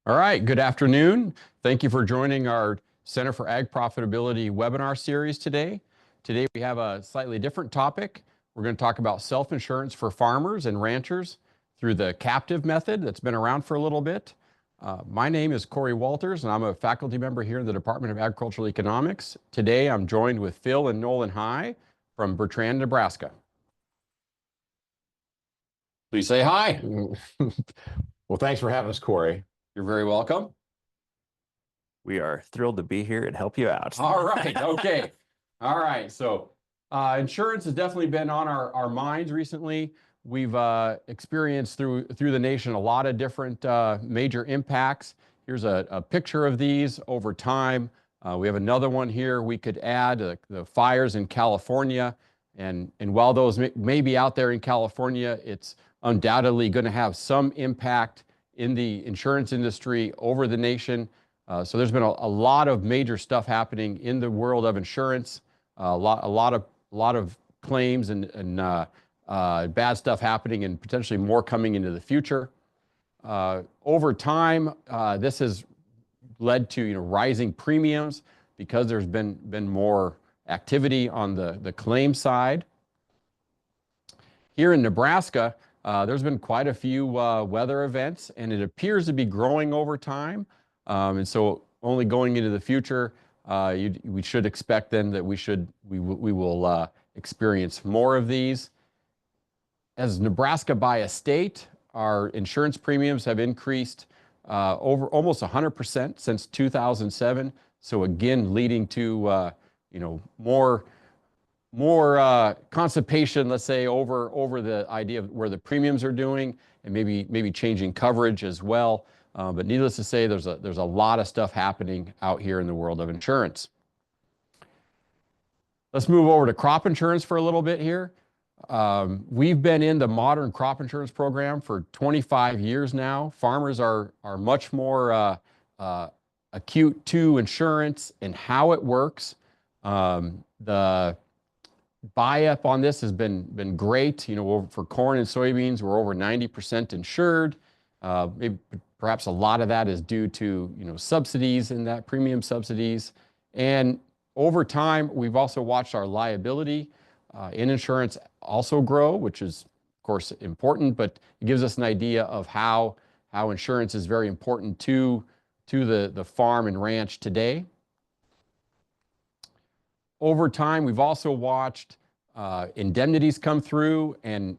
All right, good afternoon. Thank you for joining our Center for Ag Profitability webinar series today. Today we have a slightly different topic. We're going to talk about self-insurance for farmers and ranchers through the captive method that's been around for a little bit. My name is Cory Walters, and I'm a faculty member here in the Department of Agricultural Economics. Today I'm joined with Phil and Nolan High from Bertrand, Nebraska. Please say hi. Well, thanks for having us, Cory. You're very welcome. We are thrilled to be here and help you out. All right. Okay. All right. So insurance has definitely been on our minds recently. We've experienced through the nation a lot of different major impacts. Here's a picture of these over time. We have another one here we could add, the fires in California. And while those may be out there in California, it's undoubtedly going to have some impact in the insurance industry over the nation. So there's been a lot of major stuff happening in the world of insurance, a lot of claims and bad stuff happening, and potentially more coming into the future. Over time, this has led to rising premiums because there's been more activity on the claim side. Here in Nebraska, there's been quite a few weather events, and it appears to be growing over time. And so only going into the future, we should expect then that we will experience more of these. As Nebraska by a state, our insurance premiums have increased over almost 100% since 2007. So again, leading to more constipation, let's say, over the idea of where the premiums are doing, and maybe changing coverage as well. But needless to say, there's a lot of stuff happening out here in the world of insurance. Let's move over to crop insurance for a little bit here. We've been in the modern crop insurance program for 25 years now. Farmers are much more acute to insurance and how it works. The buy-up on this has been great. For corn and soybeans, we're over 90% insured. Maybe perhaps a lot of that is due to subsidies and that premium subsidies. And over time, we've also watched our liability in insurance also grow, which is of course important, but it gives us an idea of how insurance is very important to the farm and ranch today. Over time, we've also watched indemnities come through, and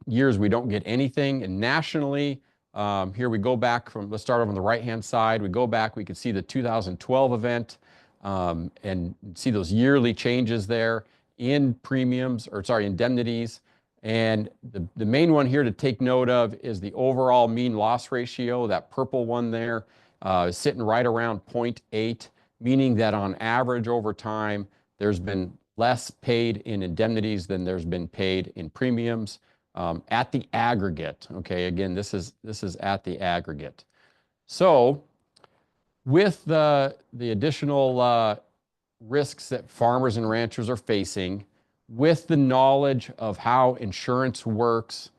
years we don't get anything. And nationally, here we go back let's start on the right-hand side. We go back, we can see the 2012 event and see those yearly changes there in premiums, indemnities. And the main one here to take note of is the overall mean loss ratio. That purple one there is sitting right around 0.8, meaning that on average over time, there's been less paid in indemnities than there's been paid in premiums at the aggregate. Okay, again, this is at the aggregate. So with the additional risks that farmers and ranchers are facing, with the knowledge of how insurance works,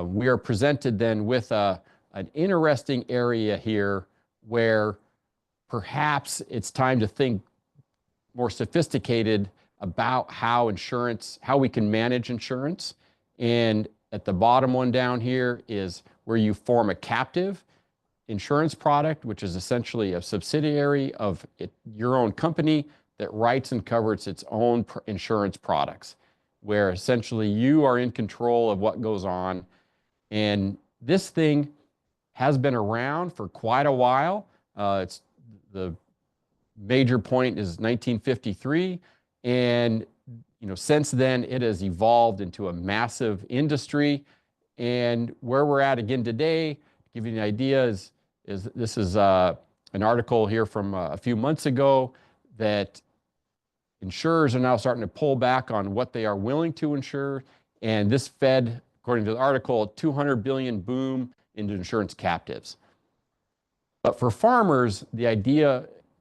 we are presented then with an interesting area here where perhaps it's time to think more sophisticated about how we can manage insurance. And at the bottom one down here is where you form a captive insurance product, which is essentially a subsidiary of your own company that writes and covers its own insurance products, where essentially you are in control of what goes on. And this thing has been around for quite a while. It's the major point is 1953, and since then it has evolved into a massive industry. And where we're at again today, to give you an idea, is this is an article here from a few months ago that insurers are now starting to pull back on what they are willing to insure, and this fed, according to the article, a $200 billion boom into insurance captives. But for farmers,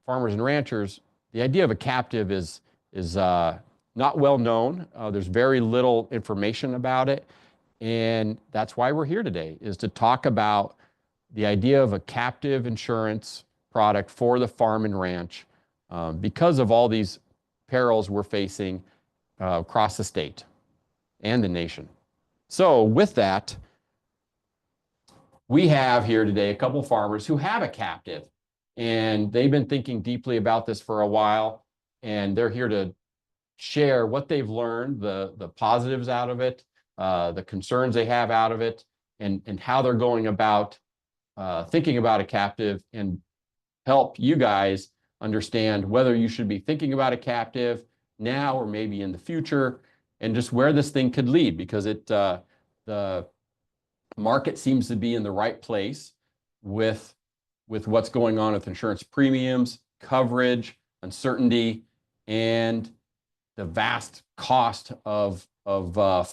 farmers and ranchers, the idea of a captive is not well known. There's very little information about it. And that's why we're here today, is to talk about the idea of a captive insurance product for the farm and ranch because of all these perils we're facing across the state and the nation. So with that, we have here today a couple farmers who have a captive, and they've been thinking deeply about this for a while, and they're here to share what they've learned, the positives out of it, the concerns they have out of it, and how they're going about thinking about a captive, and help you guys understand whether you should be thinking about a captive now or maybe in the future, and just where this thing could lead, because the market seems to be in the right place with what's going on with insurance premiums, coverage, uncertainty, and the vast cost of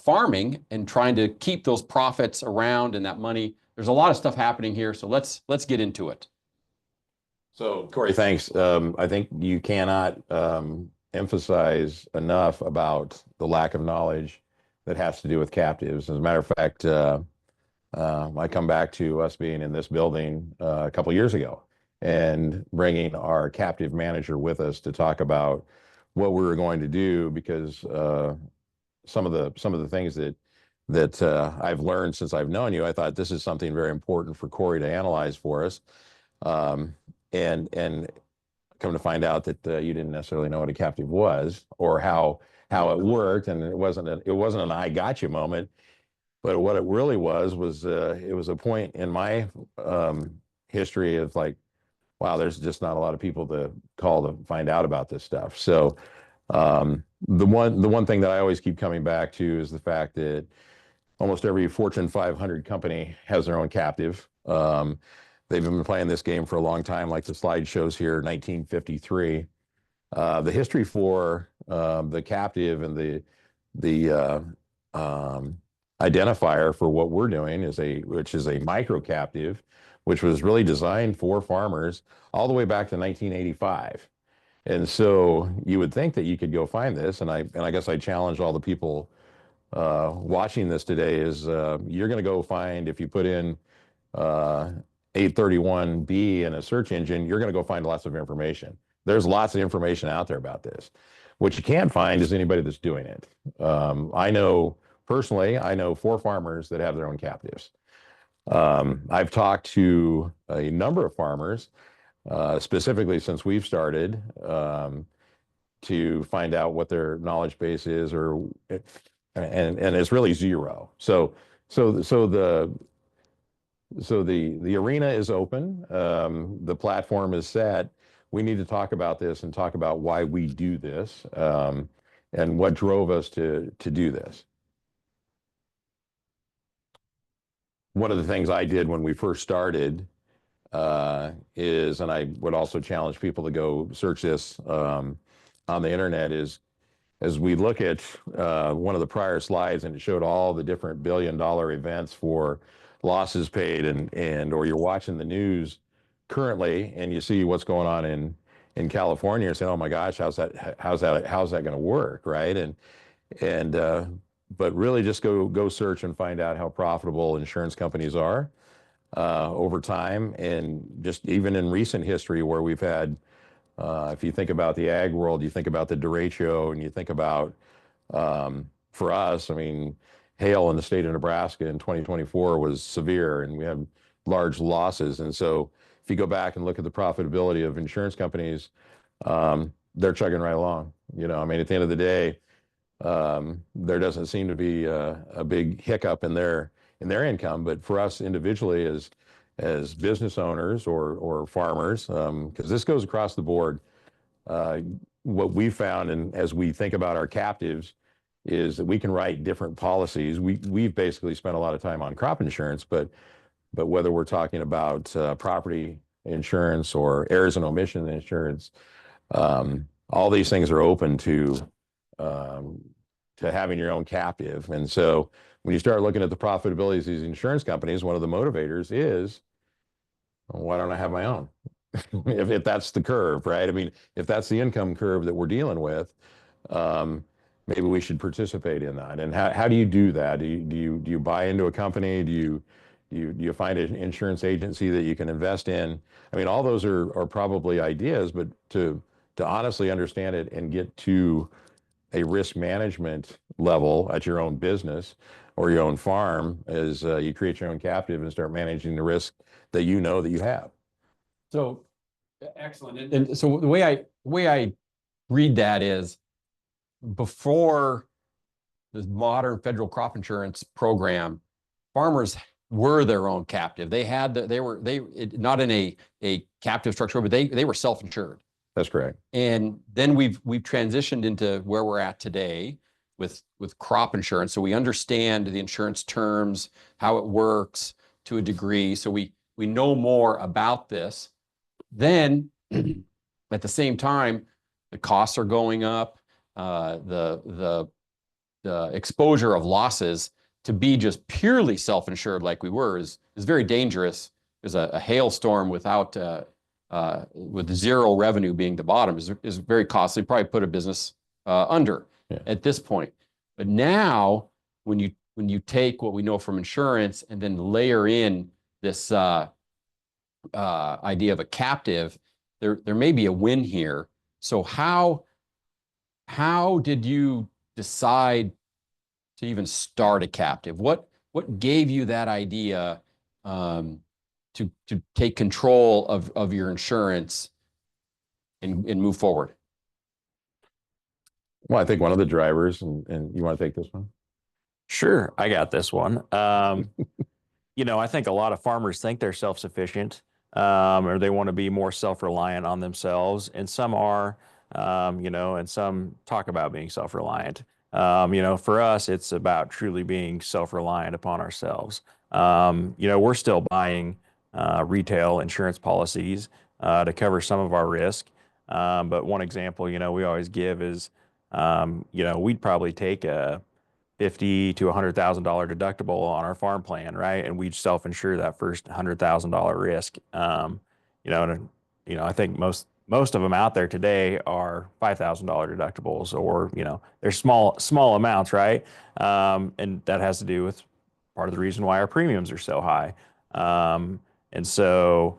farming and trying to keep those profits around and that money. There's a lot of stuff happening here, so let's get into it. So, Cory, thanks. I think you cannot emphasize enough about the lack of knowledge that has to do with captives. As a matter of fact, I come back to us being in this building a couple years ago and bringing our captive manager with us to talk about what we were going to do, because some of the things that I've learned since I've known you, I thought this is something very important for Cory to analyze for us. And come to find out that you didn't necessarily know what a captive was or how it worked, and it wasn't an I got you moment, but what it really was it was a point in my history of like, wow, there's just not a lot of people to call to find out about this stuff. So the one thing that I always keep coming back to is the fact that almost every Fortune 500 company has their own captive. They've been playing this game for a long time, like the slide shows here, 1953. The history for the captive and the identifier for what we're doing which is a micro captive, which was really designed for farmers all the way back to 1985. And so you would think that you could go find this, and I guess I challenge all the people watching this today is you're going to go find, if you put in 831B in a search engine, you're going to go find lots of information. There's lots of information out there about this. What you can't find is anybody that's doing it. I know 4 farmers that have their own captives. I've talked to a number of farmers, specifically since we've started, to find out what their knowledge base is, and it's really zero. So the arena is open. The platform is set. We need to talk about this and talk about why we do this, and what drove us to do this. One of the things I did when we first started is, and I would also challenge people to go search this on the internet, is as we look at one of the prior slides, and it showed all the different billion-dollar events for losses paid, or you're watching the news currently and you see what's going on in California and say, oh my gosh, how's that going to work, right? But really just go search and find out how profitable insurance companies are over time, and just even in recent history where we've had, if you think about the ag world, you think about the derecho, and you think about, for us, I mean, hail in the state of Nebraska in 2024 was severe, and we had large losses. And so if you go back and look at the profitability of insurance companies, they're chugging right along. I mean, at the end of the day, there doesn't seem to be a big hiccup in their income. But for us individually as business owners or farmers, because this goes across the board, what we found, and as we think about our captives, is that we can write different policies. We've basically spent a lot of time on crop insurance, but whether we're talking about property insurance or errors and omission insurance, all these things are open to having your own captive. And so when you start looking at the profitabilities of these insurance companies, one of the motivators is, well, why don't I have my own? if that's the curve, right? I mean, if that's the income curve that we're dealing with, maybe we should participate in that. And how do you do that? Do you buy into a company? Do Do you find an insurance agency that you can invest in? I mean, all those are probably ideas, but to honestly understand it and get to a risk management level at your own business or your own farm is you create your own captive and start managing the risk that you know that you have. So excellent. And so the way I read that is before the modern federal crop insurance program, farmers were their own captive. They had not in a captive structure, but they were self-insured. That's correct. And then we've transitioned into where we're at today with crop insurance. So we understand the insurance terms, how it works to a degree. So we know more about this. Then at the same time, the costs are going up. The exposure of losses to be just purely self-insured like we were is very dangerous. There's a hailstorm without with zero revenue being the bottom is very costly. Probably put a business under at this point. But now, when you take what we know from insurance and then layer in this idea of a captive, there may be a win here. So how did you decide to even start a captive? What gave you that idea to take control of your insurance and move forward? Well, I think one of the drivers, and you want to take this one? Sure, I got this one. I think a lot of farmers think they're self-sufficient, or they want to be more self-reliant on themselves, and some are, and some talk about being self-reliant. For us, it's about truly being self-reliant upon ourselves. We're still buying retail insurance policies to cover some of our risk. But one example, we always give is, we'd probably take a $50,000 to $100,000 deductible on our farm plan, right? And we'd self-insure that first $100,000 risk. I think most of them out there today are $5,000 deductibles, or they're small amounts, right? And that has to do with part of the reason why our premiums are so high. And so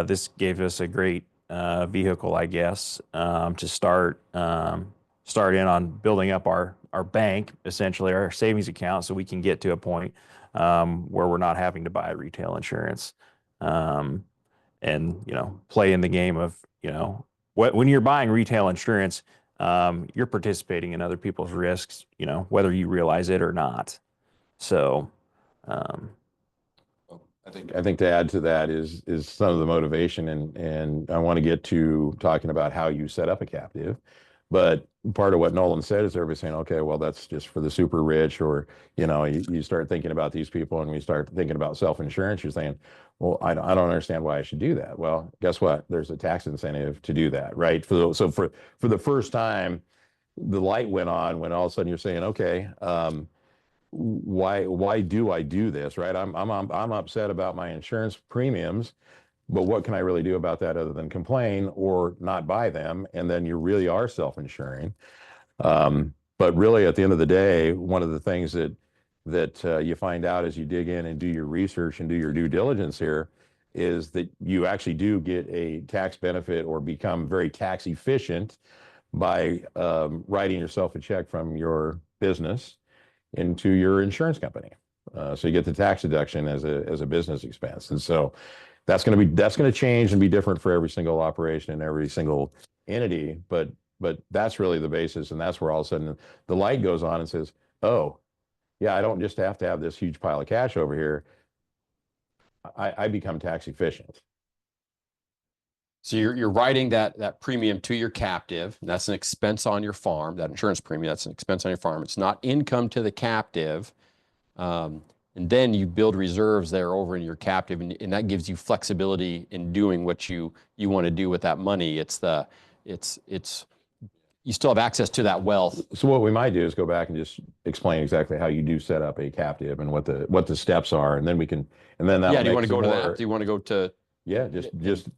this gave us a great vehicle, I guess, to start in on building up our bank, essentially our savings account, so we can get to a point where we're not having to buy retail insurance, and play in the game of when you're buying retail insurance, you're participating in other people's risks, whether you realize it or not. So I think to add to that is some of the motivation, and I want to get to talking about how you set up a captive. But part of what Nolan said is everybody saying, okay, well, that's just for the super rich, or, you start thinking about these people and we start thinking about self-insurance, you're saying, well, I don't understand why I should do that. Well, guess what? There's a tax incentive to do that, right? So for the first time, the light went on when all of a sudden you're saying, okay, why do I do this, right? I'm upset about my insurance premiums, but what can I really do about that other than complain or not buy them? And then you really are self-insuring. But really, at the end of the day, one of the things that you find out as you dig in and do your research and do your due diligence here is that you actually do get a tax benefit or become very tax efficient by writing yourself a check from your business into your insurance company. So you get the tax deduction as a business expense. And so that's going to change and be different for every single operation and every single entity. But that's really the basis. And that's where all of a sudden the light goes on and says, oh, yeah, I don't just have to have this huge pile of cash over here. I become tax efficient. So you're writing that premium to your captive. And that's an expense on your farm. That insurance premium, that's an expense on your farm. It's not income to the captive. And then you build reserves there over in your captive, and that gives you flexibility in doing what you want to do with that money. You still have access to that wealth. So what we might do is go back and just explain exactly how you do set up a captive and what the steps are, and then we can, and then that. Yeah, do you want to go to that? Do you want to go to? Yeah, just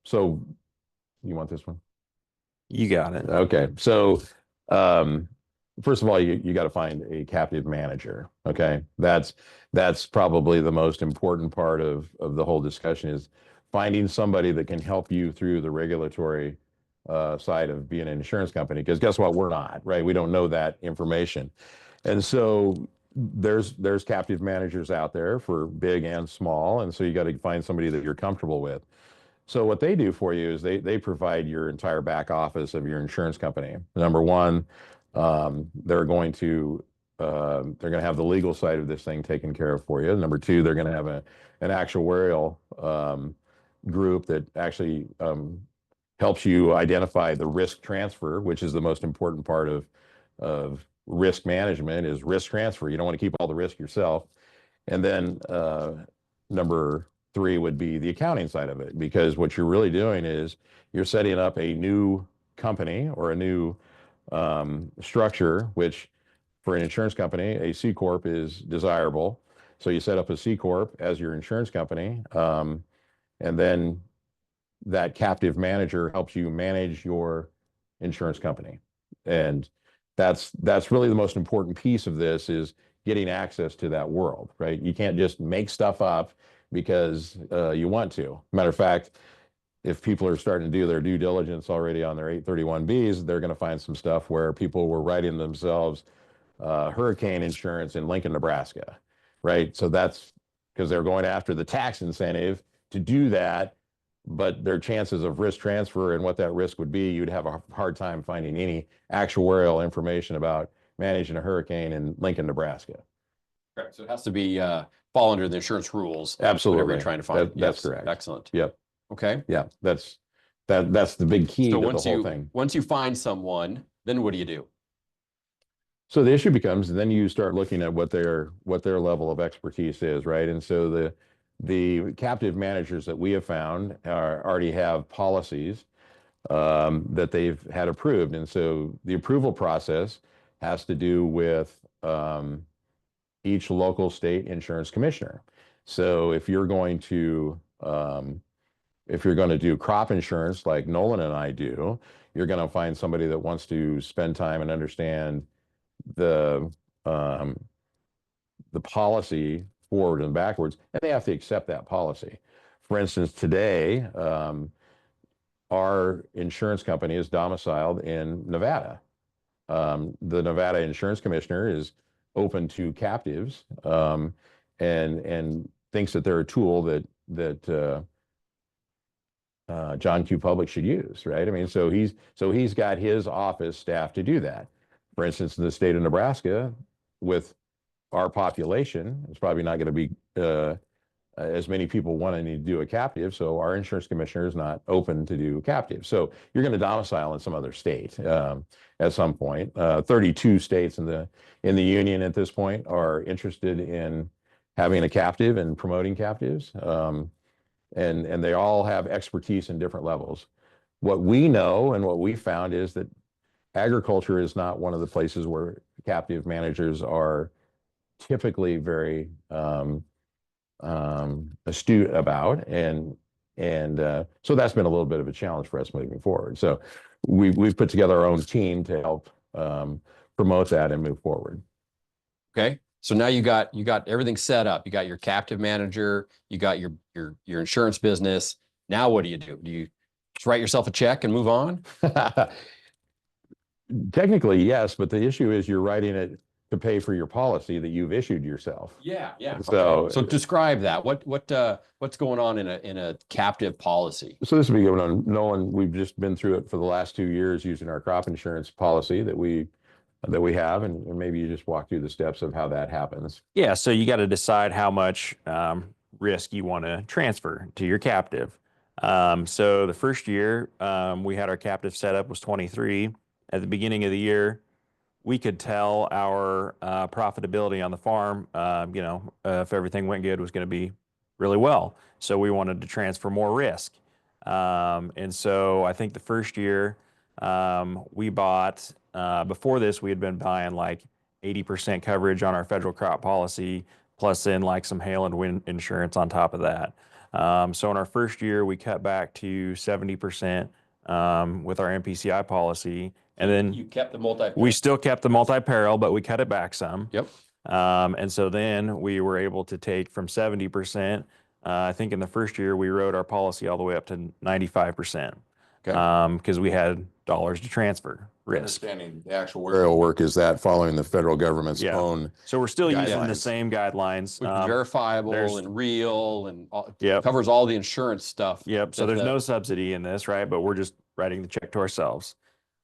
so you want this one? You got it. Okay, so first of all, you got to find a captive manager. Okay. That's probably the most important part of the whole discussion, is finding somebody that can help you through the regulatory side of being an insurance company. Because guess what? We're not, right? We don't know that information. And so there's captive managers out there for big and small. And so you got to find somebody that you're comfortable with. So what they do for you is they provide your entire back office of your insurance company. Number one, they're going to have the legal side of this thing taken care of for you. Number two, they're going to have an actuarial group that actually helps you identify the risk transfer, which is the most important part of risk management, is risk transfer. You don't want to keep all the risk yourself. And then number three would be the accounting side of it, because what you're really doing is you're setting up a new company or a new structure, which for an insurance company, a C Corp is desirable. So you set up a C Corp as your insurance company, and then that captive manager helps you manage your insurance company. And that's really the most important piece of this, is getting access to that world, right? You can't just make stuff up because you want to. Matter of fact, if people are starting to do their due diligence already on their 831Bs, they're going to find some stuff where people were writing themselves hurricane insurance in Lincoln, Nebraska, right? So that's because they're going after the tax incentive to do that, but their chances of risk transfer and what that risk would be, you'd have a hard time finding any actuarial information about managing a hurricane in Lincoln, Nebraska. Correct. So it has to be fall under the insurance rules. Absolutely. Whatever you're trying to find. That's correct. Excellent. Yep. Okay. Yeah. That's the big key to the whole thing. Once you find someone, then what do you do? So the issue becomes, then you start looking at what their level of expertise is, right? And so the captive managers that we have found already have policies that they've had approved. And so the approval process has to do with each local state insurance commissioner. So if you're going to do crop insurance like Nolan and I do, you're going to find somebody that wants to spend time and understand the policy forward and backwards, and they have to accept that policy. For instance, today, our insurance company is domiciled in Nevada. The Nevada Insurance Commissioner is open to captives, and thinks that they're a tool that John Q. Public should use, right? I mean, so he's got his office staff to do that. For instance, in the state of Nebraska, with our population, it's probably not going to be as many people wanting to do a captive. So our insurance commissioner is not open to do captive. So you're going to domicile in some other state at some point. 32 states in the union at this point are interested in having a captive and promoting captives. And they all have expertise in different levels. What we know and what we found is that agriculture is not one of the places where captive managers are typically very astute about, and so that's been a little bit of a challenge for us moving forward. So we've put together our own team to help promote that and move forward. Okay. So now you got everything set up. You got your captive manager, you got your insurance business. Now what do? Do you just write yourself a check and move on? Technically, yes, but the issue is you're writing it to pay for your policy that you've issued yourself. Yeah. So, okay. So describe that. What's going on in a captive policy? So this will be going on. Nolan, we've just been through it for the last 2 years using our crop insurance policy that we have, and maybe you just walk through the steps of how that happens. Yeah. So you got to decide how much risk you want to transfer to your captive. So the first year we had our captive set up was 23. At the beginning of the year, we could tell our profitability on the farm, if everything went good, was going to be really well. So we wanted to transfer more risk. And so I think the first year we bought, before this, we had been buying like 80% coverage on our federal crop policy, plus in like some hail and wind insurance on top of that. So in our first year, we cut back to 70% with our MPCI policy. And then you kept the multi. we still kept the multi-peril, but we cut it back some. Yep. And so then we were able to take from 70%. I think in the first year we wrote our policy all the way up to 95%. Okay. Because we had dollars to transfer risk. Understanding the actuarial work is that following the federal government's Yeah. own. So we're still using the guidelines. same guidelines. Which is verifiable there's- and real and Yep. covers all the insurance stuff. Yep. So that there's the- no subsidy in this, right? But we're just writing the check to ourselves.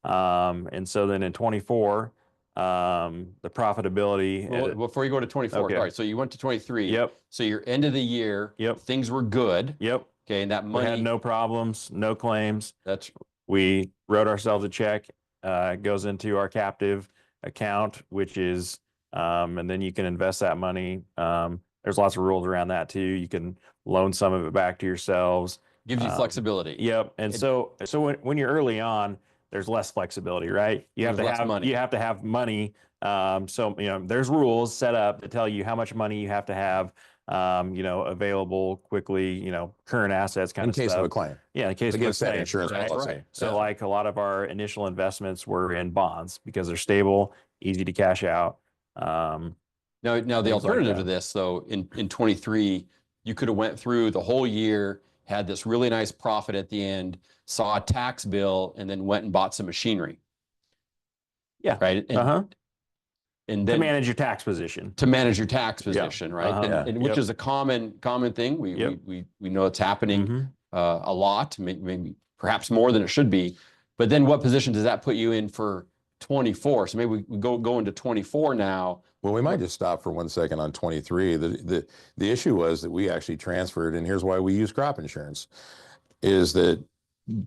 And so then in 24, the profitability. Well, before you go to 24, Okay. all right, so you went to 23. Yep. So your end of the year, Yep. things were good. Yep. Okay, and that We money, had no problems, no claims. that's We wrote ourselves a check. It goes into our captive account, which is, and then you can invest that money. There's lots of rules around that too. You can loan some of it back to yourselves. gives you flexibility. Yep. And so when you're early on, there's less flexibility, right? You have There's to less have money. you have to have money. So there's rules set up to tell you how much money you have to have, available quickly, current assets kind In of case stuff. of a claim. Yeah, in case Against of a that claim, insurance right? policy. Right. So Yeah. like a lot of our initial investments were in bonds because they're stable, easy to cash out. Now the Things like alternative to that. this, though, in 23, you could have went through the whole year, had this really nice profit at the end, saw a tax bill, and then went and bought some machinery. Yeah. Right. And, Uh-huh. and To then manage your tax position. to manage your tax position, right? Uh-huh. And, Yeah. and which Yep. is a common thing. Yep. We know it's happening Mhm. a lot, maybe perhaps more than it should be. But then what position does that put you in for 24? So maybe we go into 24 now. Well, we might just stop for 1 second on 23. The issue was that we actually transferred, and here's why we use crop insurance, is that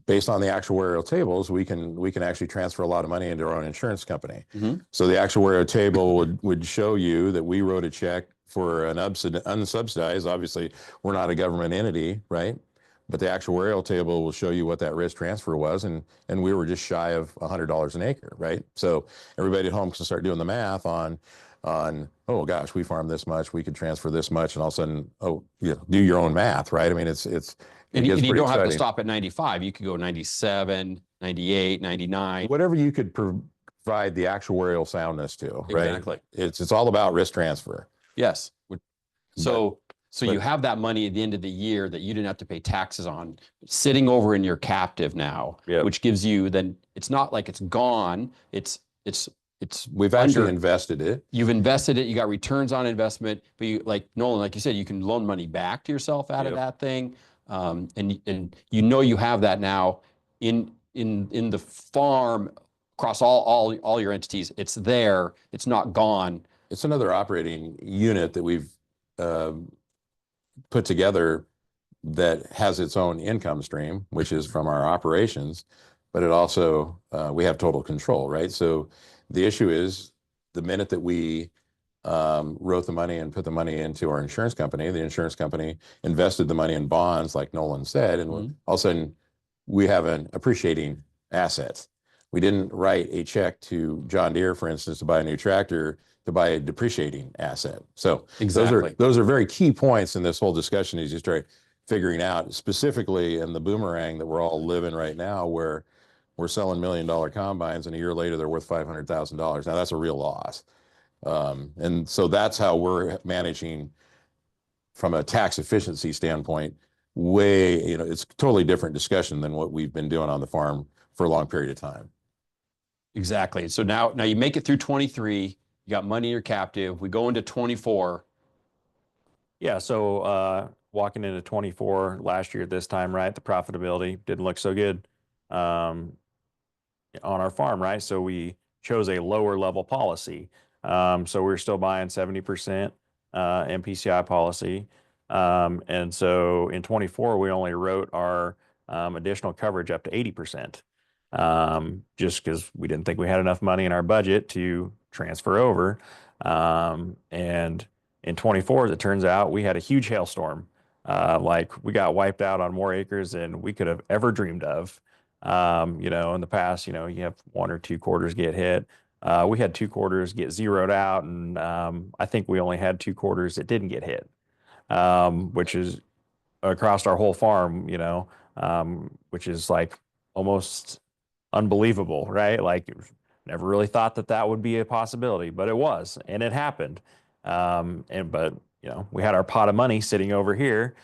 based on the actuarial tables, we can actually transfer a lot of money into our own insurance company. Mhm. So the actuarial table would show you that we wrote a check for an unsubsidized. Obviously, we're not a government entity, right? But the actuarial table will show you what that risk transfer was, and we were just shy of $100 an acre, right? So everybody at home can start doing the math on oh gosh, we farm this much, we could transfer this much, and all of a sudden, do your own math, right? I mean, it And gets you pretty don't have to exciting. stop at 95. You could go 97, 98, 99. Whatever you could provide the actuarial soundness to, right? Exactly. It's all about risk transfer. Yes. So you but- have that money at the end of the year that you didn't have to pay taxes on sitting over in your captive now, Yep. which gives you then, it's not like it's gone. It's We've actually under- invested it. you've invested it, you got returns on investment, but you, like Nolan, like you said, you can loan money back to yourself out of Yep. that thing. And you have that now in the farm across all your entities. It's there, it's not gone. It's another operating unit that we've put together that has its own income stream, which is from our operations, but it also, we have total control, right? So the issue is the minute that we wrote the money and put the money into our insurance company, the insurance company invested the money in bonds, like Nolan said, and Mhm. all of a sudden we have an appreciating asset. We didn't write a check to John Deere, for instance, to buy a new tractor, to buy a depreciating asset. So Exactly. those are very key points in this whole discussion as you start figuring out, specifically in the boomerang that we're all living right now, where we're selling $1 million combines and a year later they're worth $500,000. Now that's a real loss. And so that's how we're managing from a tax efficiency standpoint. It's a totally different discussion than what we've been doing on the farm for a long period of time. Exactly. So now you make it through 23, you got money in your captive. We go into 24. Yeah. So walking into 24 last year at this time, right? The profitability didn't look so good on our farm, right? So we chose a lower level policy. So we're still buying 70% MPCI policy. And so in 24, we only wrote our additional coverage up to 80%, just because we didn't think we had enough money in our budget to transfer over. And in 24, as it turns out, we had a huge hailstorm. Like we got wiped out on more acres than we could have ever dreamed of. In the past, you have 1 or 2 quarters get hit. We had 2 quarters get zeroed out, and I think we only had 2 quarters that didn't get hit, which is across our whole farm, which is like almost unbelievable, right? Like never really thought that that would be a possibility, but it was, and it happened. But you know, we had our pot of money sitting over here,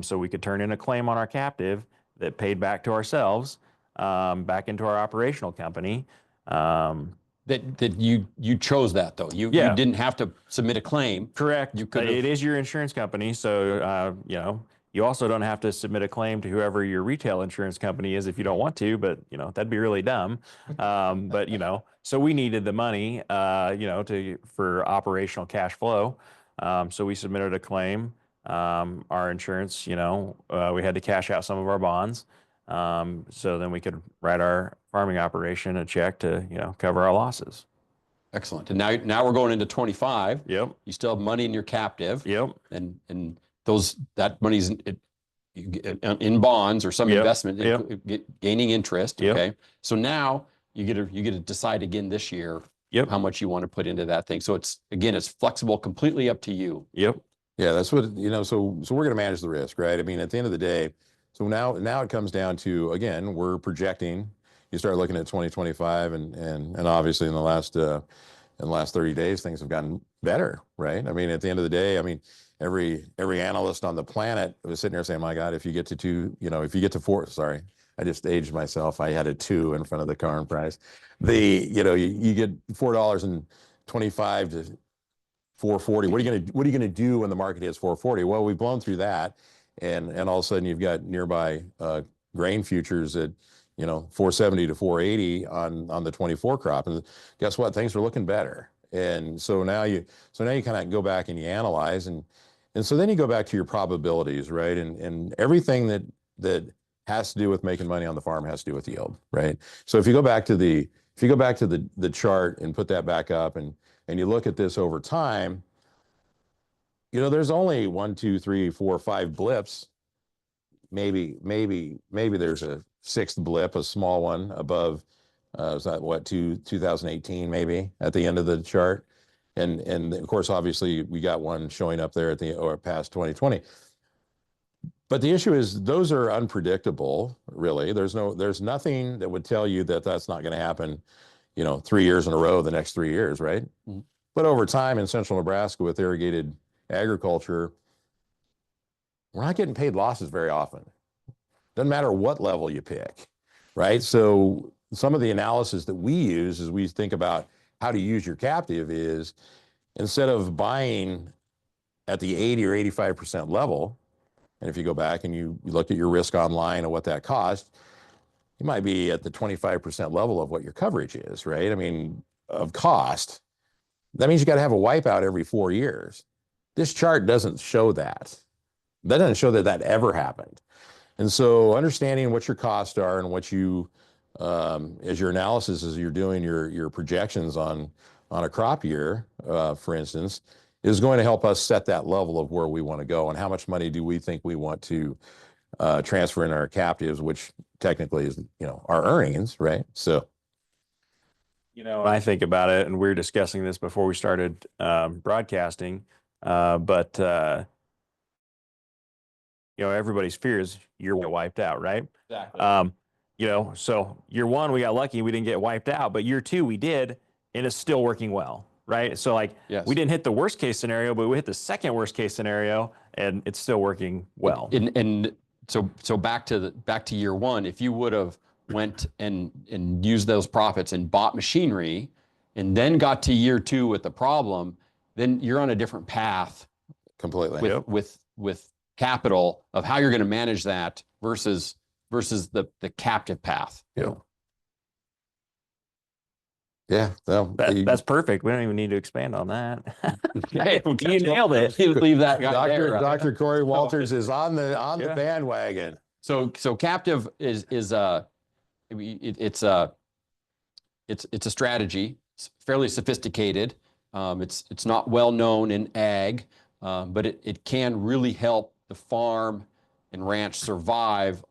so we could turn in a claim on our captive that paid back to ourselves, back into our operational company. That you chose that though. You Yeah. didn't have to submit a claim. Correct. You could It is your insurance company, so you know, you also don't have to submit a claim to whoever your retail insurance company is if you don't want to, but you know, that'd be really dumb. But you know, so we needed the money, you know, for operational cash flow. So we submitted a claim. Our insurance, you know, we had to cash out some of our bonds. So then we could write our farming operation a check to, you know, cover our losses. Excellent. And now we're going into 25. Yep. You still have money in your captive. Yep. And that money's in bonds or some Yep. investment, Yep. gaining interest. Yep. Okay. So now you get to decide again this year Yep. how much you want to put into that thing. So it's flexible, completely up to you. Yep. Yeah, that's what, you know, so we're going to manage the risk, right? I mean, at the end of the day, so now it comes down to, again, we're projecting, you start looking at 2025 and obviously in the last 30 days, things have gotten better, right? I mean, at the end of the day, I mean, every analyst on the planet was sitting there saying, my God, if you get to four, sorry, I just aged myself. I had a 2 in front of the corn price. You get $4.25 to 440. What are you gonna do when the market hits 440? Well, we've blown through that, and all of a sudden you've got nearby grain futures at 470 to 480 on the 24 crop, and guess what? Things are looking better. And so now you kind of go back and you analyze, and so then you go back to your probabilities, right? And everything that has to do with making money on the farm has to do with yield, right? So if you go back to the chart and put that back up and you look at this over time, there's only 1, 2, 3, 4, 5 blips. Maybe there's a 6th blip, a small one above, is that what, 2018 maybe at the end of the chart. And of course, obviously we got one showing up there or past 2020. But the issue is those are unpredictable, really. There's nothing that would tell you that that's not going to happen, 3 years in a row, the next 3 years, right? Mm-hmm. But over time in central Nebraska with irrigated agriculture, we're not getting paid losses very often. Doesn't matter what level you pick, right? So some of the analysis that we use as we think about how to use your captive is instead of buying at the 80 or 85% level, and if you go back and you look at your risk online and what that cost, you might be at the 25% level of what your coverage is, right? I mean, of cost. That means you got to have a wipeout every 4 years. This chart doesn't show that. That doesn't show that ever happened. And so understanding what your costs are and what you, as your analysis, as you're doing your projections on a crop year, for instance, is going to help us set that level of where we want to go and how much money do we think we want to transfer in our captives, which technically is, our earnings, right? So, when I think about it, and we were discussing this before we started broadcasting, but everybody's fear is you're wiped out, right? Exactly. So year 1, we got lucky, we didn't get wiped out, but year 2, we did, and it's still working well, right? So yes. We didn't hit the worst case scenario, but we hit the second worst case scenario, and it's still working well. And so back to year 1, if you would have went and used those profits and bought machinery, and then got to year 2 with the problem, then you're on a different path completely with capital of how you're going to manage that versus the captive path. Yeah. Yeah. So that's perfect. We don't even need to expand on that. Okay, you nailed it. Leave that guy there. Dr. Cory Walters is on the bandwagon. So captive is it's a strategy. It's fairly sophisticated. It's not well known in ag, but it can really help the farm and ranch survive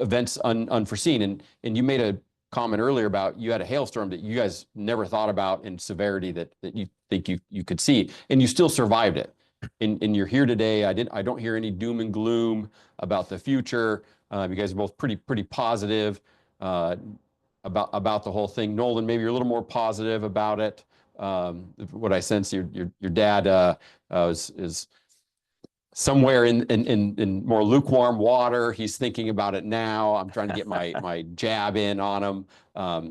events unforeseen. And you made a comment earlier about you had a hailstorm that you guys never thought about in severity that you think you could see, and you still survived it. and you're here today. I don't hear any doom and gloom about the future. You guys are both pretty positive uh, about the whole thing. Nolan, maybe you're a little more positive about it. What I sense, your dad is somewhere in more lukewarm water. He's thinking about it now. I'm trying to get my jab in on him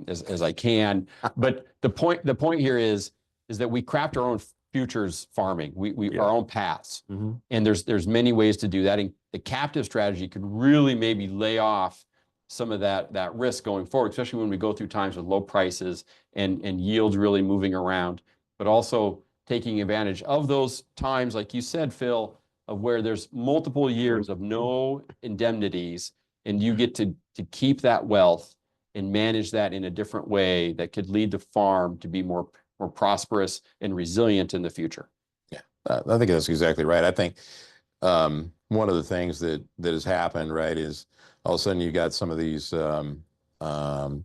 as I can. But the point here is that we craft our own futures farming. We Yeah. our own paths, Mm-hmm. and there's many ways to do that. And the captive strategy could really maybe lay off some of that risk going forward, especially when we go through times with low prices and yields really moving around, but also taking advantage of those times, like you said, Phil, of where there's multiple years of no indemnities, and you get to keep that wealth and manage that in a different way that could lead the farm to be more prosperous and resilient in the future. Yeah, I think that's exactly right. I think one of the things that has happened, right, is all of a sudden you got some of these Hollywood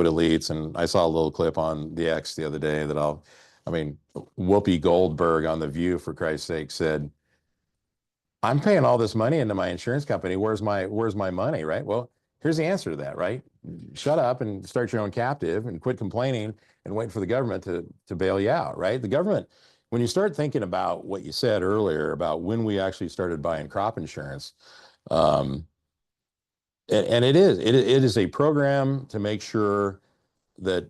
elites, and I saw a little clip on the X the other day that I mean, Whoopi Goldberg on The View, for Christ's sake, said, I'm paying all this money into my insurance company. Where's my money, right? Well, here's the answer to that, right? Shut up and start your own captive and quit complaining and wait for the government to bail you out, right? The government, when you start thinking about what you said earlier about when we actually started buying crop insurance, um, and it is a program to make sure that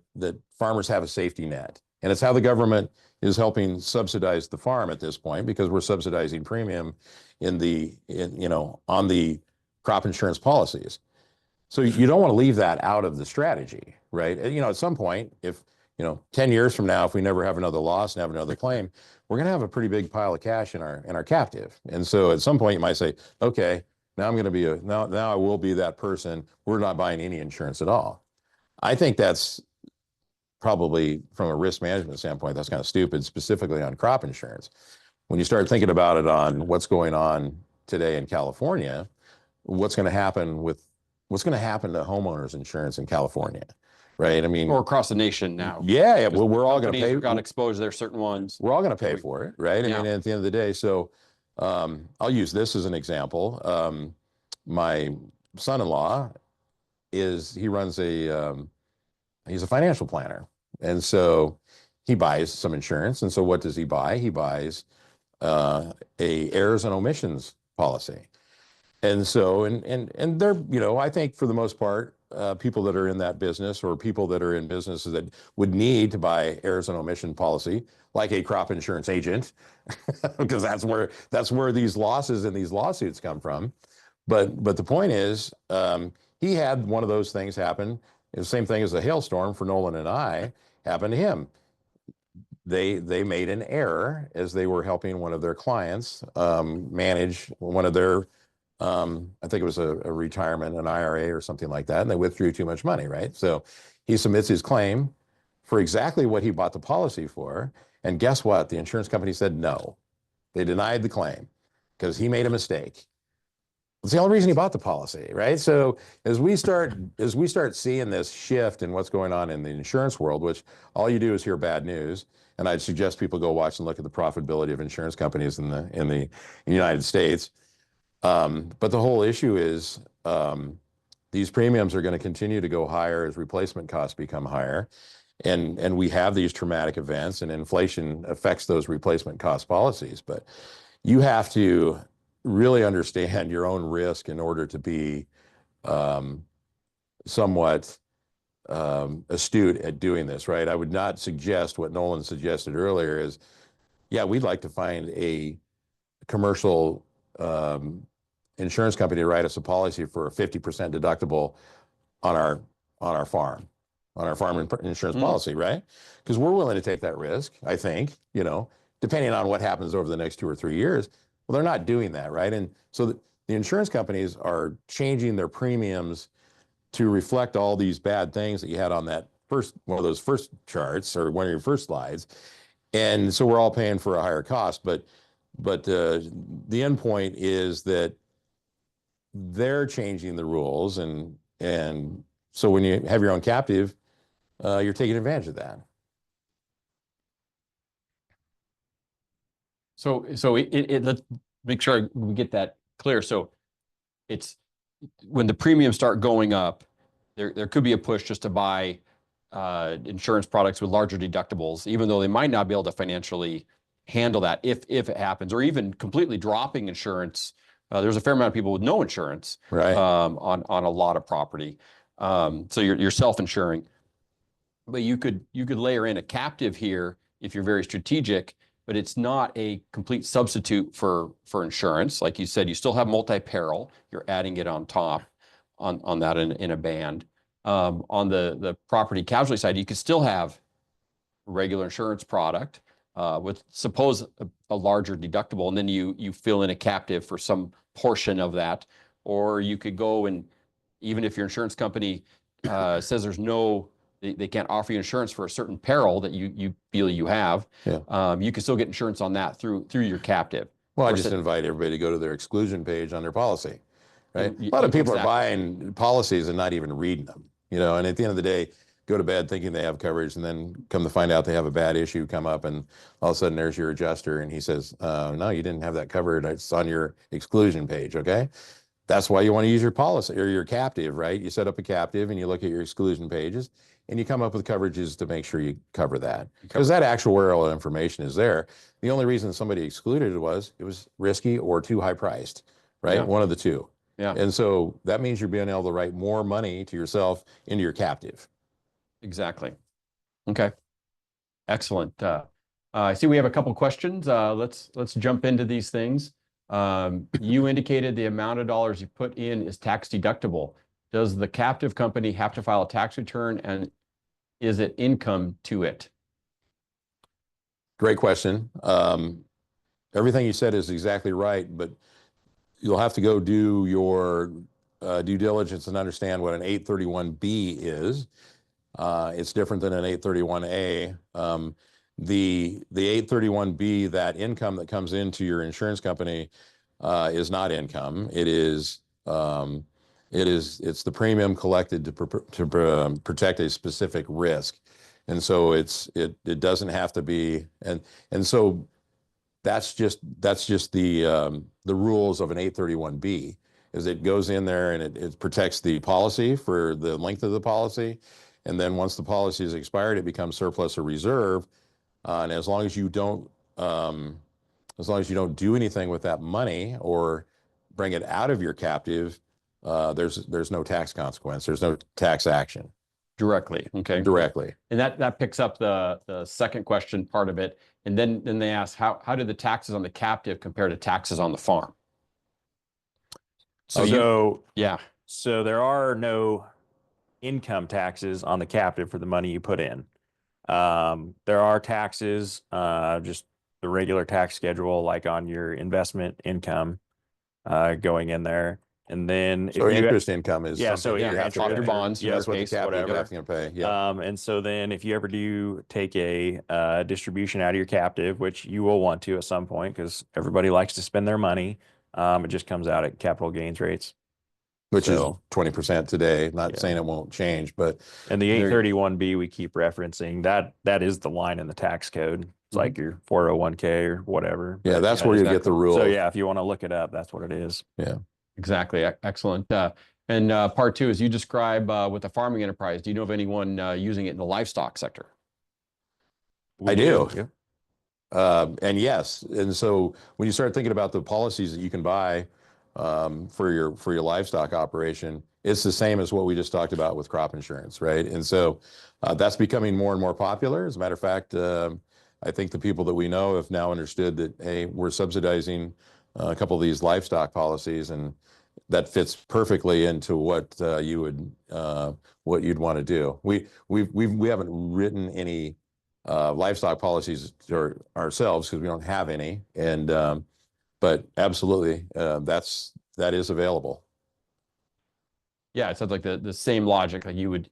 farmers have a safety net. And it's how the government is helping subsidize the farm at this point, because we're subsidizing premium on the crop insurance policies. So you don't want to leave that out of the strategy, right? At some point, if 10 years from now, if we never have another loss and have another claim, we're going to have a pretty big pile of cash in our captive. And so at some point you might say, okay, now I'm going to be now I will be that person. We're not buying any insurance at all. I think that's probably, from a risk management standpoint, that's kind of stupid, specifically on crop insurance. When you start thinking about it on what's going on today in California, what's going to happen to homeowners insurance in California, right? I mean, Or across the nation now. Yeah, well, we're all going to pay. Got exposed. There are certain ones. We're all going to pay for it, right? I Yeah. mean, at the end of the day. So I'll use this as an example. My son-in-law he runs he's a financial planner. And so he buys some insurance. And so what does he buy? He buys a errors and omissions policy. And so, and they're, I think for the most part, people that are in that business, or people that are in businesses that would need to buy errors and omission policy, like a crop insurance agent, because that's where these losses and these lawsuits come from. But the point is, he had one of those things happen. The same thing as a hailstorm for Nolan and I happened to him. They made an error as they were helping one of their clients manage one of their, I think it was a retirement, an IRA or something like that, and they withdrew too much money, right? So he submits his claim for exactly what he bought the policy for, and guess what? The insurance company said no. They denied the claim because he made a mistake. It's the only reason he bought the policy, right? So as we start seeing this shift in what's going on in the insurance world, which all you do is hear bad news, and I'd suggest people go watch and look at the profitability of insurance companies in the United States. But the whole issue is these premiums are going to continue to go higher as replacement costs become higher, and we have these traumatic events, and inflation affects those replacement cost policies. But you have to really understand your own risk in order to be somewhat astute at doing this, right? I would not suggest what Nolan suggested earlier is, yeah, we'd like to find a commercial insurance company to write us a policy for a 50% deductible on our farm insurance policy, right? Because we're willing to take that risk, I think, depending on what happens over the next 2 or 3 years. Well, they're not doing that, right? And so the insurance companies are changing their premiums to reflect all these bad things that you had on that one of those first charts, or one of your first slides. And so we're all paying for a higher cost, but the end point is that they're changing the rules, and so when you have your own captive, you're taking advantage of that. So let's make sure we get that clear. So it's when the premiums start going up, there could be a push just to buy insurance products with larger deductibles, even though they might not be able to financially handle that if it happens, or even completely dropping insurance. There's a fair amount of people with no insurance Right. On a lot of property. So you're self-insuring, but you could layer in a captive here if you're very strategic, but it's not a complete substitute for insurance. Like you said, you still have multi-peril. You're adding it on top on that in a band. On the property casualty side, you could still have regular insurance product with suppose a larger deductible, and then you fill in a captive for some portion of that. Or you could go and, even if your insurance company says they can't offer you insurance for a certain peril that you feel you have, you can still get insurance on that through your captive. Well, I just invite everybody to go to their exclusion page on their policy, right? And A lot of people exactly. are buying policies and not even reading them, and at the end of the day, go to bed thinking they have coverage, and then come to find out they have a bad issue come up, and all of a sudden there's your adjuster, and he says, no, you didn't have that covered. It's on your exclusion page, okay? That's why you want to use your policy or your captive, right? You set up a captive and you look at your exclusion pages and you come up with coverages to make sure you cover that. Because that actuarial information is there. The only reason somebody excluded it was risky or too high priced, right? Yeah. One of the two. Yeah. And so that means you're being able to write more money to yourself into your captive. Exactly. Okay. Excellent. I see we have a couple questions. Let's jump into these things. You indicated the amount of dollars you put in is tax deductible. Does the captive company have to file a tax return, and is it income to it? Great question. Everything you said is exactly right, but you'll have to go do your due diligence and understand what an 831B is. It's different than an 831A. The 831B, that income that comes into your insurance company is not income. It's the premium collected to protect a specific risk. And so it doesn't have to be, and so that's just the rules of an 831B, is it goes in there and it protects the policy for the length of the policy. And then once the policy is expired, it becomes surplus or reserve. And as long as you don't do anything with that money or bring it out of your captive, there's no tax consequence. There's no tax action. Directly. Okay. Directly. And that picks up the second question part of it. And then they ask, how do the taxes on the captive compare to taxes on the farm? So yeah. So there are no income taxes on the captive for the money you put in. There are taxes, just the regular tax schedule, like on your investment income going in there. And then so interest income is so you your have to your bonds, yeah, that's what the case, captive whatever. is going to pay. Yeah. And so then if you ever do take a distribution out of your captive, which you will want to at some point because everybody likes to spend their money, it just comes out at capital gains rates. Which is 20% today. Not saying it won't change, but. And the 831B we keep referencing, that is the line in the tax code. It's like your 401k or whatever. Yeah, that's where you get the rule. So yeah, if you want to look it up, that's what it is. Yeah. Exactly. Excellent. And part two is you describe with the farming enterprise. Do you know of anyone using it in the livestock sector? I do. Yeah. And yes. And so when you start thinking about the policies that you can buy for your livestock operation, it's the same as what we just talked about with crop insurance, right? And so that's becoming more and more popular. As a matter of fact, I think the people that we know have now understood that, hey, we're subsidizing a couple of these livestock policies, and that fits perfectly into what you'd want to do. We haven't written any livestock policies ourselves because we don't have any, and but absolutely that is available. Yeah, it sounds like the same logic. Like you would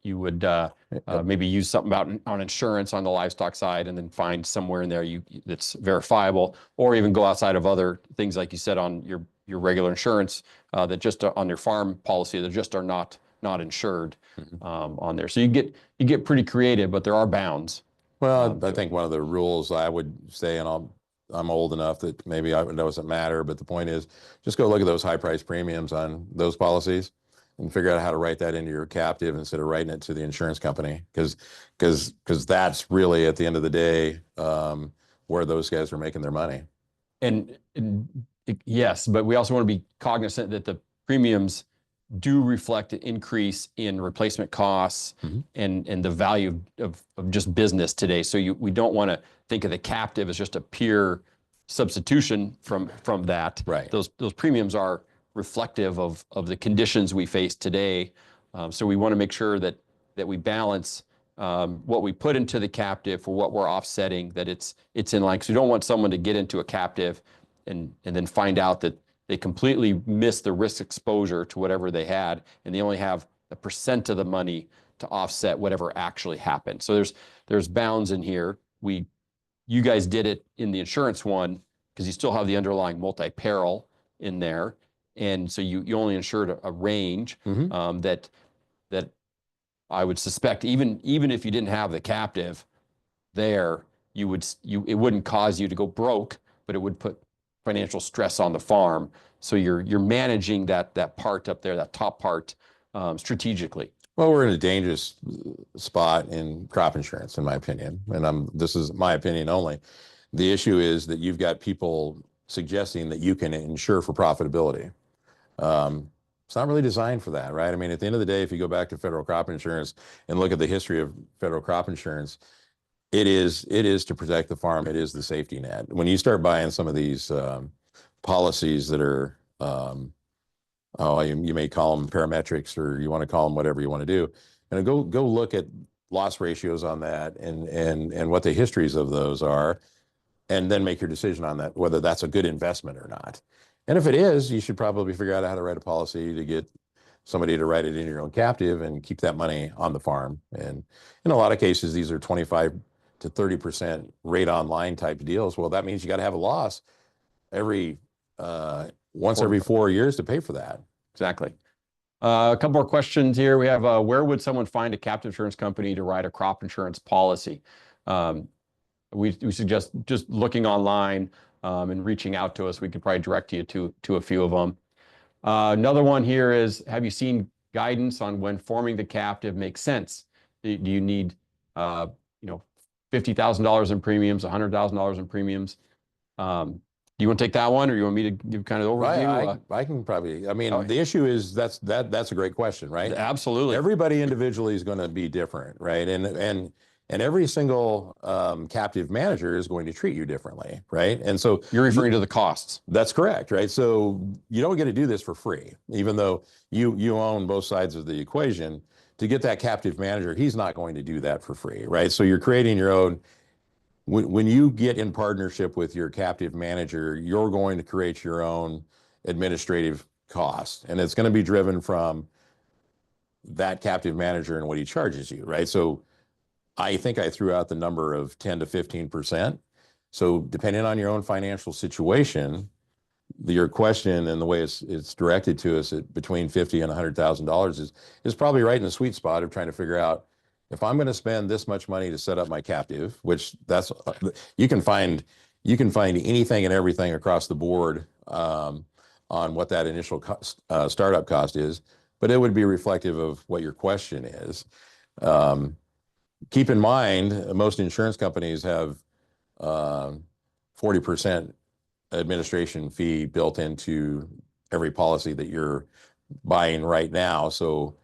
maybe use something on insurance on the livestock side, and then find somewhere in there that's verifiable, or even go outside of other things like you said on your regular insurance that just on your farm policy that just are not insured on there. So you get pretty creative, but there are bounds. Well, I think one of the rules I would say, and I'm old enough that maybe it doesn't matter, but the point is just go look at those high price premiums on those policies and figure out how to write that into your captive instead of writing it to the insurance company. Because that's really at the end of the day where those guys are making their money. And yes, but we also want to be cognizant that the premiums do reflect an increase in replacement costs and the value of just business today. So we don't want to think of the captive as just a pure substitution from that. Right. Those premiums are reflective of the conditions we face today. So we want to make sure that we balance what we put into the captive for what we're offsetting, that it's in line. Because we don't want someone to get into a captive and then find out that they completely miss the risk exposure to whatever they had, and they only have a % of the money to offset whatever actually happened. So there's bounds in here. You guys did it in the insurance one because you still have the underlying multi-peril in there, and so you only insured a range that I would suspect even if you didn't have the captive there, it wouldn't cause you to go broke, but it would put financial stress on the farm. So you're managing that part up there, that top part, strategically. Well, we're in a dangerous spot in crop insurance, in my opinion, and this is my opinion only. The issue is that you've got people suggesting that you can insure for profitability. It's not really designed for that, right? I mean, at the end of the day, if you go back to federal crop insurance and look at the history of federal crop insurance, it is to protect the farm. It is the safety net. When you start buying some of these policies that are, you may call them parametrics, or you want to call them whatever you want to do, and go look at loss ratios on that and what the histories of those are, and then make your decision on that, whether that's a good investment or not. And if it is, you should probably figure out how to write a policy to get somebody to write it in your own captive and keep that money on the farm. And in a lot of cases, these are 25 to 30% rate online type deals. Well, that means you got to have a loss once every 4 years to pay for that. Exactly. A couple more questions here. We have, where would someone find a captive insurance company to write a crop insurance policy? We suggest just looking online and reaching out to us. We could probably direct you to a few of them. Another one here is, have you seen guidance on when forming the captive makes sense? Do you need, $50,000 in premiums, $100,000 in premiums? Do you want to take that one, or you want me to give kind of the overview? I can probably. I mean, the issue is that's a great question, right? Absolutely. Everybody individually is going to be different, right? And every single captive manager is going to treat you differently, right? And so you're referring to the costs. That's correct, right? So you don't get to do this for free, even though you own both sides of the equation. To get that captive manager, he's not going to do that for free, right? So you're creating your own. When you get in partnership with your captive manager, you're going to create your own administrative costs, and it's going to be driven from that captive manager and what he charges you, right? So I think I threw out the number of 10 to 15%. So depending on your own financial situation, your question and the way it's directed to us at between $50,000 and $100,000 is probably right in the sweet spot of trying to figure out, if I'm going to spend this much money to set up my captive, which you can find anything and everything across the board on what that initial startup cost is, but it would be reflective of what your question is. Keep in mind, most insurance companies have 40% administration fee built into every policy that you're buying right now. So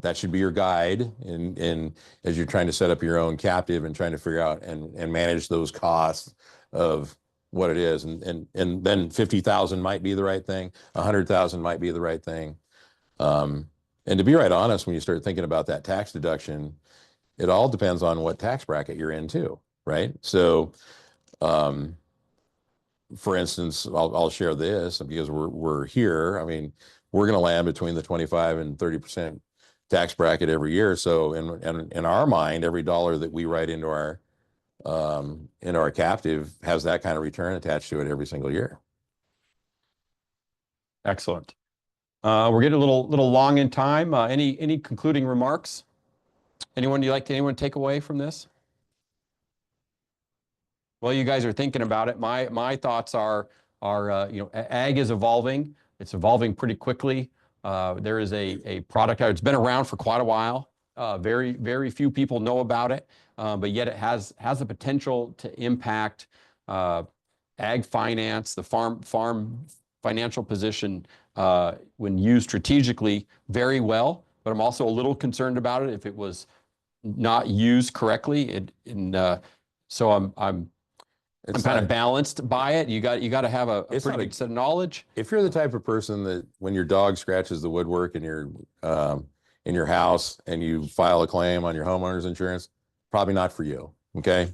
that should be your guide in as you're trying to set up your own captive and trying to figure out and manage those costs of what it is. And then 50,000 might be the right thing. 100,000 might be the right thing. And to be right honest, when you start thinking about that tax deduction, it all depends on what tax bracket you're in too, right? So, for instance, I'll share this because we're here. I mean, we're going to land between the 25 and 30% tax bracket every year. So in our mind, every dollar that we write into our captive has that kind of return attached to it every single year. Excellent. We're getting a little long in time. Any concluding remarks? Anyone take away from this? Well, you guys are thinking about it. My thoughts are ag is evolving. It's evolving pretty quickly. There is a product out. It's been around for quite a while. Very few people know about it, but yet it has the potential to impact ag finance, the farm financial position when used strategically very well. But I'm also a little concerned about it if it was not used correctly. So I'm kind of balanced by it. You got to have a pretty good set of knowledge. If you're the type of person that when your dog scratches the woodwork in your house and you file a claim on your homeowner's insurance, probably not for you. Okay.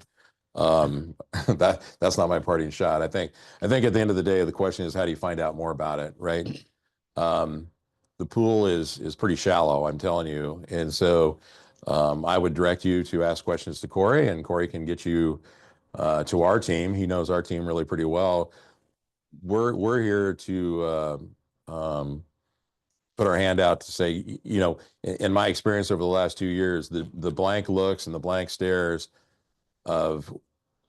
That's not my parting shot. I think at the end of the day, the question is, how do you find out more about it? Right. The pool is pretty shallow, I'm telling you. And so I would direct you to ask questions to Cory, and Cory can get you to our team. He knows our team really pretty well. We're here to put our hand out to say, in my experience over the last 2 years, the blank looks and the blank stares of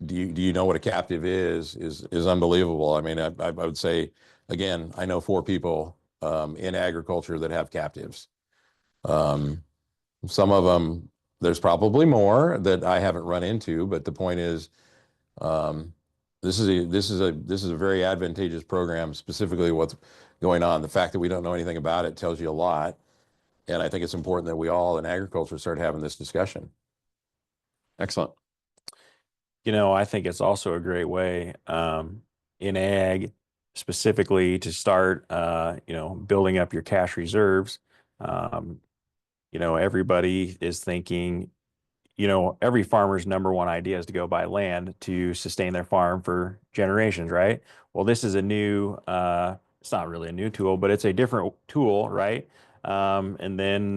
do you know what a captive is unbelievable. I mean, I would say, again, I know 4 people in agriculture that have captives. Some of them, there's probably more that I haven't run into, but the point is, this is a very advantageous program. Specifically, what's going on, the fact that we don't know anything about it tells you a lot, and I think it's important that we all in agriculture start having this discussion. Excellent. I think it's also a great way in ag specifically to start, building up your cash reserves. Everybody is thinking, every farmer's number one idea is to go buy land to sustain their farm for generations, right? Well, this is it's not really a new tool, but it's a different tool, right? And then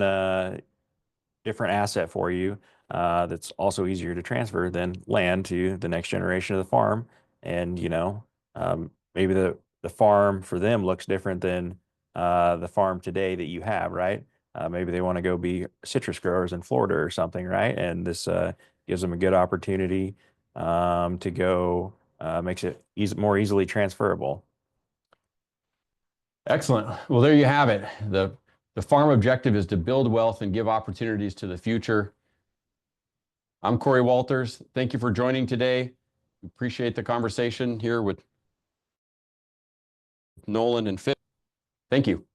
different asset for you that's also easier to transfer than land to the next generation of the farm. And, maybe the farm for them looks different than the farm today that you have, right? Maybe they want to go be citrus growers in Florida or something, right? And this gives them a good opportunity to go, makes it more easily transferable. Excellent. Well, there you have it. The farm objective is to build wealth and give opportunities to the future. I'm Cory Walters. Thank you for joining today. Appreciate the conversation here with Nolan and Phil. Thank you.